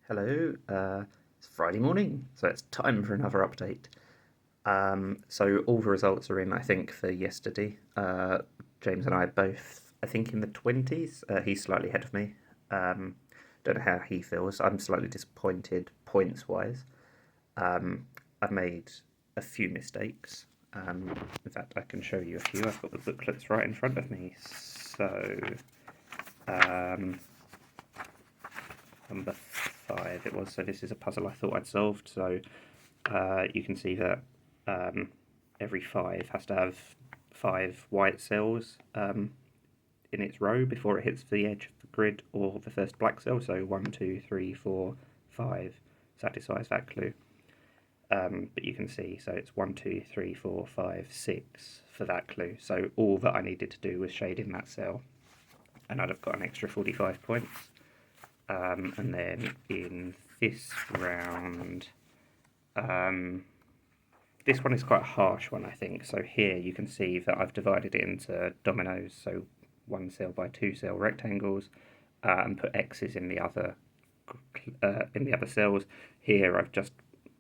Hello, it's Friday morning, so it's time for another update. So all the results are in, I think, for yesterday. James and I are both, I think, in the 20s. He's slightly ahead of me. Um, don't know how he feels. I'm slightly disappointed points wise. I've made a few mistakes. In fact, I can show you a few. I've got the booklets right in front of me. So, um, number 5 it was. So this is a puzzle I thought I'd solved. So you can see that every 5 has to have 5 white cells in its row before it hits the edge of the grid or the first black cell. So 1, 2, 3, 4, 5 satisfies that clue. But you can see, so it's 1, 2, 3, 4, 5, 6 for that clue. So all that I needed to do was shade in that cell, and I'd have got an extra 45 points. And then in this round, this one is quite a harsh one, I think. So here you can see that I've divided it into dominoes, so 1 cell by 2 cell rectangles, and put X's in the other cells. Here I've just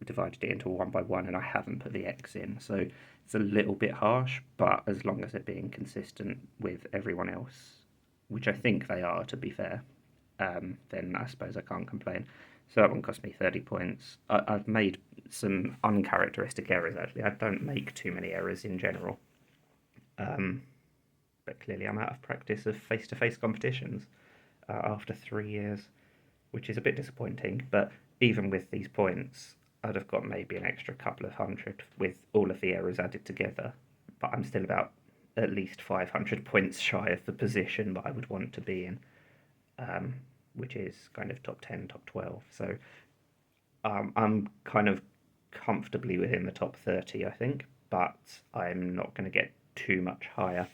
divided it into 1 by 1, and I haven't put the X in. So it's a little bit harsh, but as long as they're being consistent with everyone else, which I think they are, to be fair, then I suppose I can't complain. So that one cost me 30 points. I've made some uncharacteristic errors, actually. I don't make too many errors in general. But clearly I'm out of practice of face-to-face competitions after 3 years, which is a bit disappointing. But even with these points, I'd have got maybe an extra couple of hundred with all of the errors added together. But I'm still about at least 500 points shy of the position that I would want to be in. Which is kind of top 10, top 12. So I'm kind of comfortably within the top 30, I think, but I'm not going to get too much higher.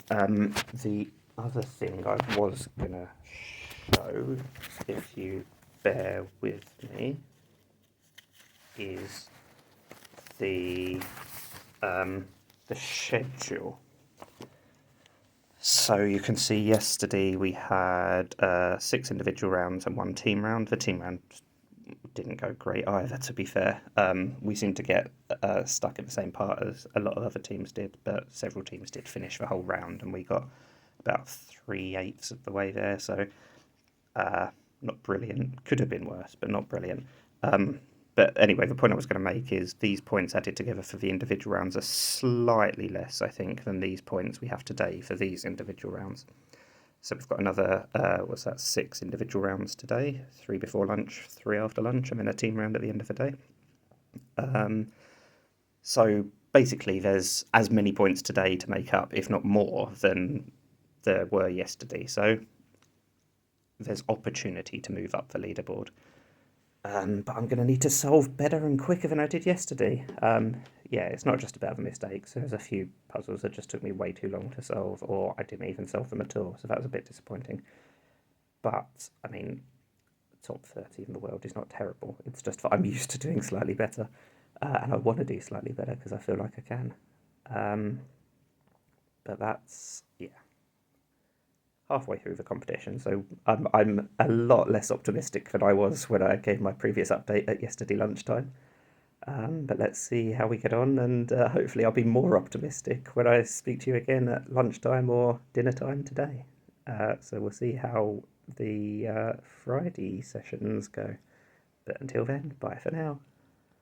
The other thing I was going to show, if you bear with me, is the schedule. So you can see yesterday we had 6 individual rounds and 1 team round. The team round didn't go great either, to be fair. We seemed to get stuck in the same part as a lot of other teams did, but several teams did finish the whole round, and we got about 3/8 of the way there. So not brilliant. Could have been worse, but not brilliant. But anyway, the point I was going to make is these points added together for the individual rounds are slightly less, I think, than these points we have today for these individual rounds. So we've got another, 6 individual rounds today, 3 before lunch, 3 after lunch, and then a team round at the end of the day. So basically there's as many points today to make up, if not more, than there were yesterday. So there's opportunity to move up the leaderboard. But I'm going to need to solve better and quicker than I did yesterday. Yeah, it's not just about the mistakes. There's a few puzzles that just took me way too long to solve, or I didn't even solve them at all, so that was a bit disappointing. But, I mean, top 30 in the world is not terrible. It's just that I'm used to doing slightly better, and I want to do slightly better because I feel like I can. But that's, yeah, halfway through the competition, so I'm a lot less optimistic than I was when I gave my previous update at yesterday lunchtime. But let's see how we get on, and hopefully I'll be more optimistic when I speak to you again at lunchtime or dinner time today. So we'll see how the Friday sessions go. But until then, bye for now.